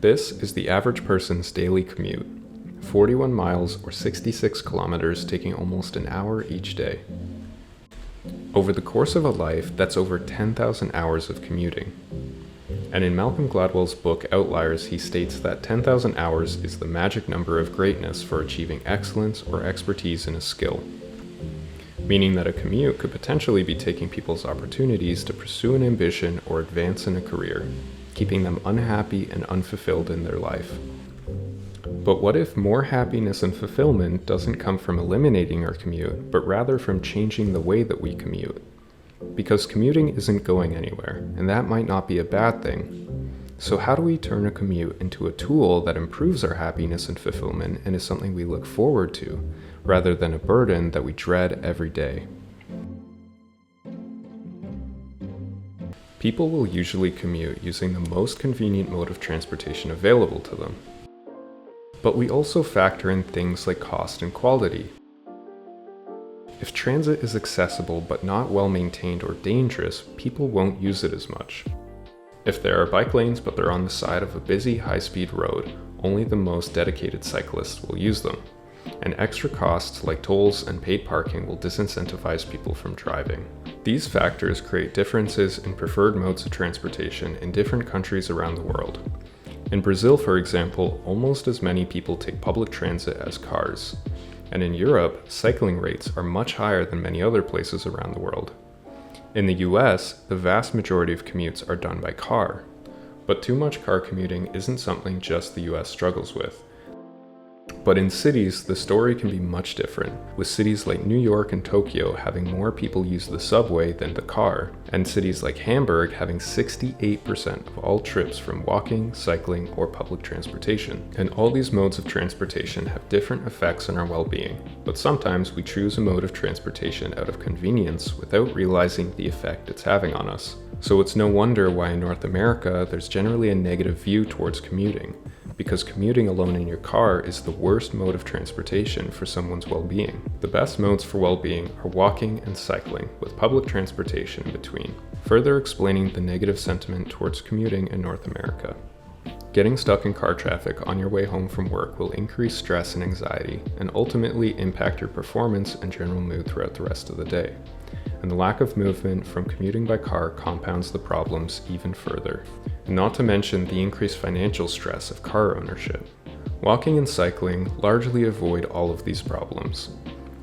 This is the average person's daily commute, 41 miles or 66 kilometers, taking almost an hour each day. Over the course of a life, that's over 10,000 hours of commuting. And in Malcolm Gladwell's book Outliers, he states that 10,000 hours is the magic number of greatness for achieving excellence or expertise in a skill, meaning that a commute could potentially be taking people's opportunities to pursue an ambition or advance in a career, keeping them unhappy and unfulfilled in their life. But what if more happiness and fulfillment doesn't come from eliminating our commute, but rather from changing the way that we commute? Because commuting isn't going anywhere, and that might not be a bad thing. So how do we turn a commute into a tool that improves our happiness and fulfillment and is something we look forward to, rather than a burden that we dread every day? People will usually commute using the most convenient mode of transportation available to them. But we also factor in things like cost and quality. If transit is accessible but not well maintained or dangerous, people won't use it as much. If there are bike lanes but they're on the side of a busy high-speed road, only the most dedicated cyclists will use them. And extra costs like tolls and paid parking will disincentivize people from driving. These factors create differences in preferred modes of transportation in different countries around the world. In Brazil, for example, almost as many people take public transit as cars. And in Europe, cycling rates are much higher than many other places around the world. In the US, the vast majority of commutes are done by car. But too much car commuting isn't something just the US struggles with. But in cities, the story can be much different, with cities like New York and Tokyo having more people use the subway than the car, and cities like Hamburg having 68% of all trips from walking, cycling, or public transportation. And all these modes of transportation have different effects on our well-being, but sometimes we choose a mode of transportation out of convenience without realizing the effect it's having on us. So it's no wonder why in North America there's generally a negative view towards commuting, because commuting alone in your car is the worst mode of transportation for someone's well-being. The best modes for well-being are walking and cycling, with public transportation in between, further explaining the negative sentiment towards commuting in North America. Getting stuck in car traffic on your way home from work will increase stress and anxiety, and ultimately impact your performance and general mood throughout the rest of the day. And the lack of movement from commuting by car compounds the problems even further. And not to mention the increased financial stress of car ownership. Walking and cycling largely avoid all of these problems.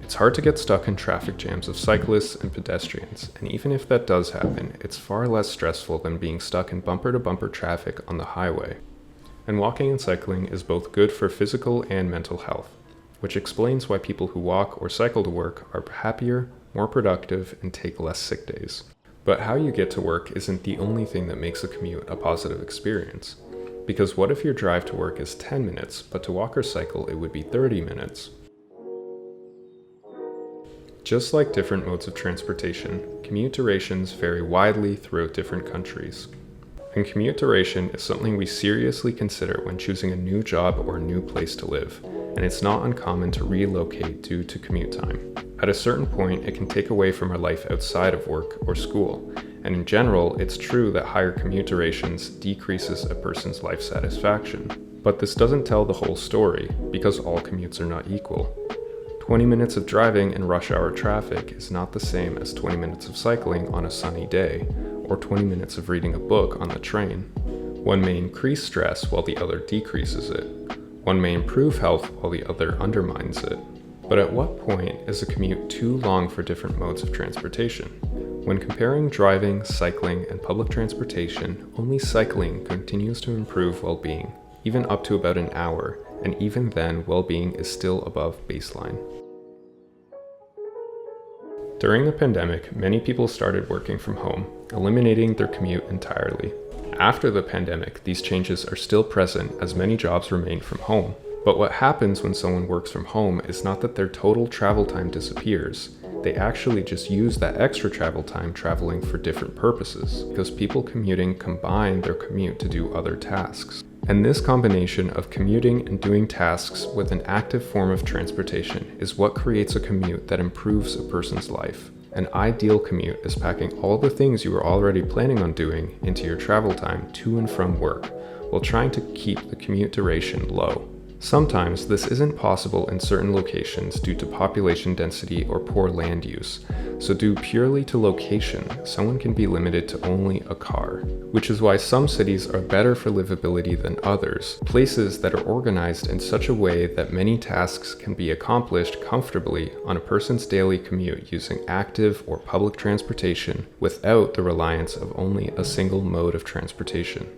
It's hard to get stuck in traffic jams of cyclists and pedestrians, and even if that does happen, it's far less stressful than being stuck in bumper-to-bumper traffic on the highway. And walking and cycling is both good for physical and mental health, which explains why people who walk or cycle to work are happier, more productive, and take less sick days. But how you get to work isn't the only thing that makes a commute a positive experience. Because what if your drive to work is 10 minutes, but to walk or cycle it would be 30 minutes? Just like different modes of transportation, commute durations vary widely throughout different countries. And commute duration is something we seriously consider when choosing a new job or a new place to live, and it's not uncommon to relocate due to commute time. At a certain point, it can take away from our life outside of work or school, and in general, it's true that higher commute durations decreases a person's life satisfaction. But this doesn't tell the whole story, because all commutes are not equal. 20 minutes of driving in rush hour traffic is not the same as 20 minutes of cycling on a sunny day, or 20 minutes of reading a book on the train. One may increase stress while the other decreases it. One may improve health while the other undermines it. But at what point is a commute too long for different modes of transportation? When comparing driving, cycling, and public transportation, only cycling continues to improve well-being, even up to about an hour, and even then well-being is still above baseline. During the pandemic, many people started working from home, eliminating their commute entirely. After the pandemic, these changes are still present as many jobs remain from home. But what happens when someone works from home is not that their total travel time disappears. They actually just use that extra travel time traveling for different purposes, because people commuting combine their commute to do other tasks. And this combination of commuting and doing tasks with an active form of transportation is what creates a commute that improves a person's life. An ideal commute is packing all the things you were already planning on doing into your travel time to and from work, while trying to keep the commute duration low. Sometimes this isn't possible in certain locations due to population density or poor land use, so due purely to location, someone can be limited to only a car, which is why some cities are better for livability than others, places that are organized in such a way that many tasks can be accomplished comfortably on a person's daily commute using active or public transportation without the reliance of only a single mode of transportation.